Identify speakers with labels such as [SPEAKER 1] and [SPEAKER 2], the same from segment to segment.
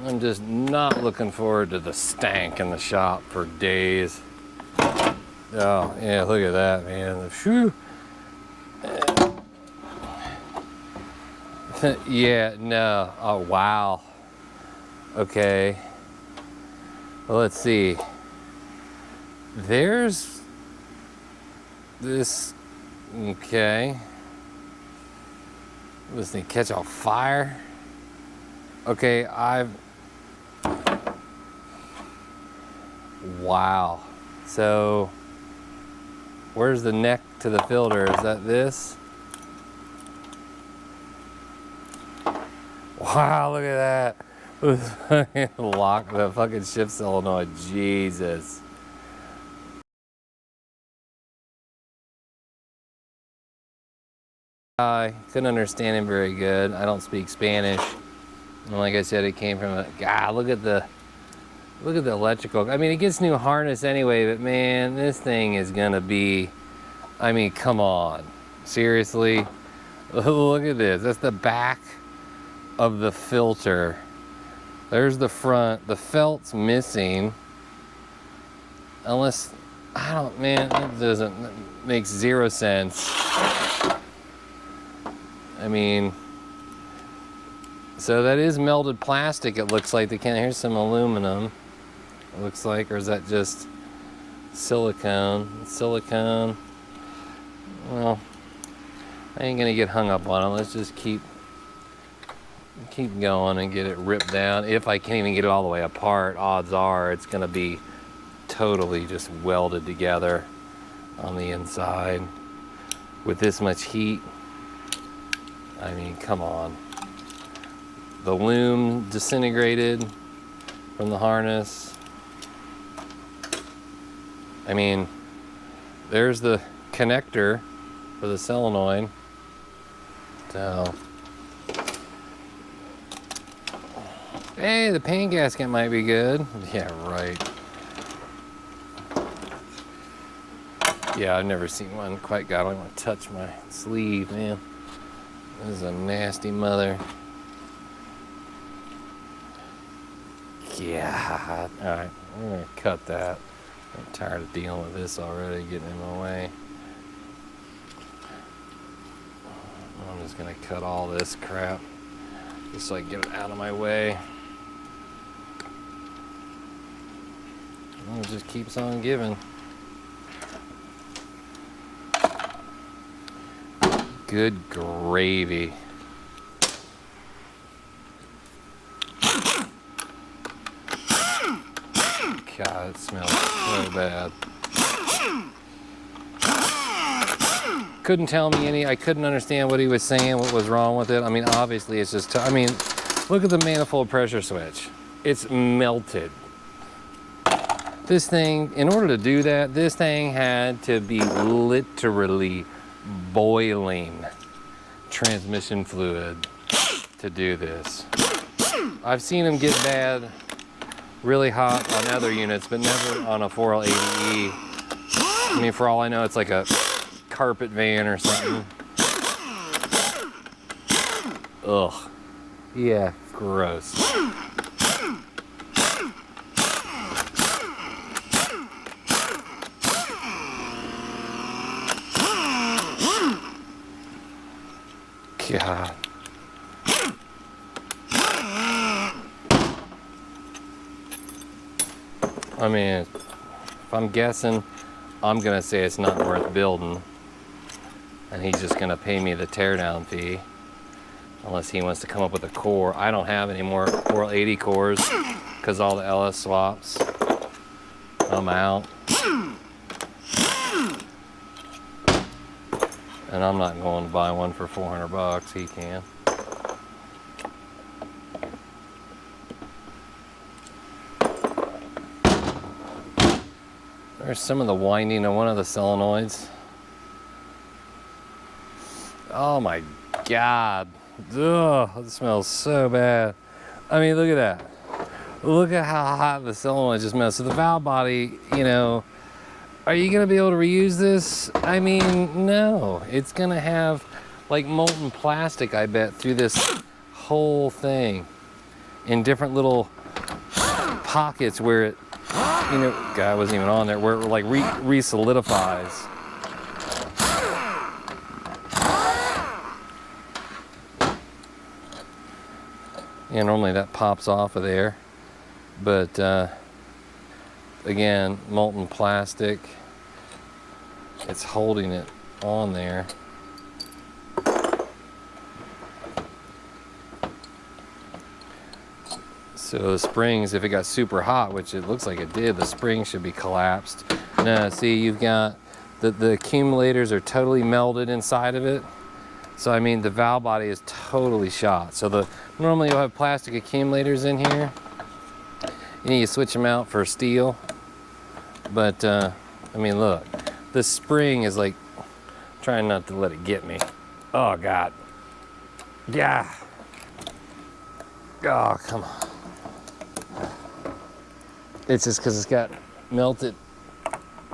[SPEAKER 1] I'm just not looking forward to the stank in the shop for days. Oh, yeah, look at that, man. Whew. Yeah, no. Oh, wow. Okay. Well, let's see. There's this. Okay. This thing catch on fire. Okay, wow. So, where's the neck to the filter? Is that this? Wow, look at that. Lock the fucking shift solenoid. Jesus. I couldn't understand him very good. I don't speak Spanish. And like I said, it came from a, God, look at the electrical. I mean, it gets new harness anyway, but man, this thing is gonna be, I mean, come on. Seriously? Look at this. That's the back of the filter. There's the front. The felt's missing. Unless, I don't, man, that doesn't, that makes zero sense. I mean, so that is melted plastic, it looks like. Here's some aluminum, it looks like, or is that just silicone? Silicone. Well, I ain't gonna get hung up on it. Let's just keep going and get it ripped down. If I can't even get it all the way apart, odds are it's gonna be totally just welded together on the inside with this much heat. I mean, come on. The loom disintegrated from the harness. I mean, there's the connector for the solenoid. So, hey, the paint gasket might be good. Yeah, right. Yeah, I've never seen one quite got. I don't want to touch my sleeve, man. This is a nasty mother. Yeah. All right, we're gonna cut that. I'm tired of dealing with this already, getting in my way. I'm just gonna cut all this crap just so I can get it out of my way. And it just keeps on giving. Good gravy. God, it smells so bad. Couldn't tell me any, I couldn't understand what he was saying, what was wrong with it. I mean, obviously it's just, I mean, look at the manifold pressure switch. It's melted. This thing, in order to do that, this thing had to be literally boiling transmission fluid to do this. I've seen them get bad, really hot on other units, but never on a 4L80E. I mean, for all I know, it's like a carpet van or something. Ugh. Yeah, gross. God. I mean, if I'm guessing, I'm gonna say it's not worth building, and he's just gonna pay me the teardown fee, unless he wants to come up with a core. I don't have any more 480 cores because all the LS swaps. I'm out, and I'm not going to buy one for 400 bucks. He can. There's some of the winding of one of the solenoids. Oh my God. Ugh, it smells so bad. I mean, look at that. Look at how hot the solenoid just smells. So the valve body, you know, are you gonna be able to reuse this? I mean, no. It's gonna have like molten plastic, I bet, through this whole thing. in different little pockets where it, you know, God, I wasn't even on there, where it like re-solidifies. Yeah, normally that pops off of there, but again, molten plastic, it's holding it on there. So the springs, if it got super hot, which it looks like it did, the springs should be collapsed. No, see, you've got the accumulators are totally melted inside of it. So I mean, the valve body is totally shot. So normally you'll have plastic accumulators in here. You need to switch them out for steel. But I mean, look, the spring is like trying not to let it get me. Oh God, yeah. Oh, come on. It's just because it's got melted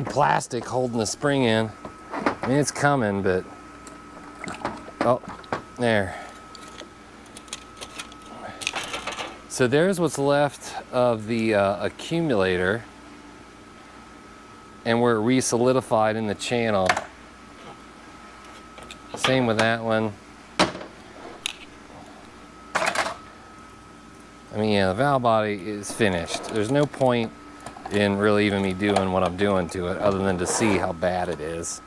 [SPEAKER 1] plastic holding the spring in. I mean, it's coming, but oh, there. So there's what's left of the accumulator and where it re-solidified in the channel. Same with that one. I mean, yeah, the valve body is finished. There's no point in really even me doing what I'm doing to it other than to see how bad it is.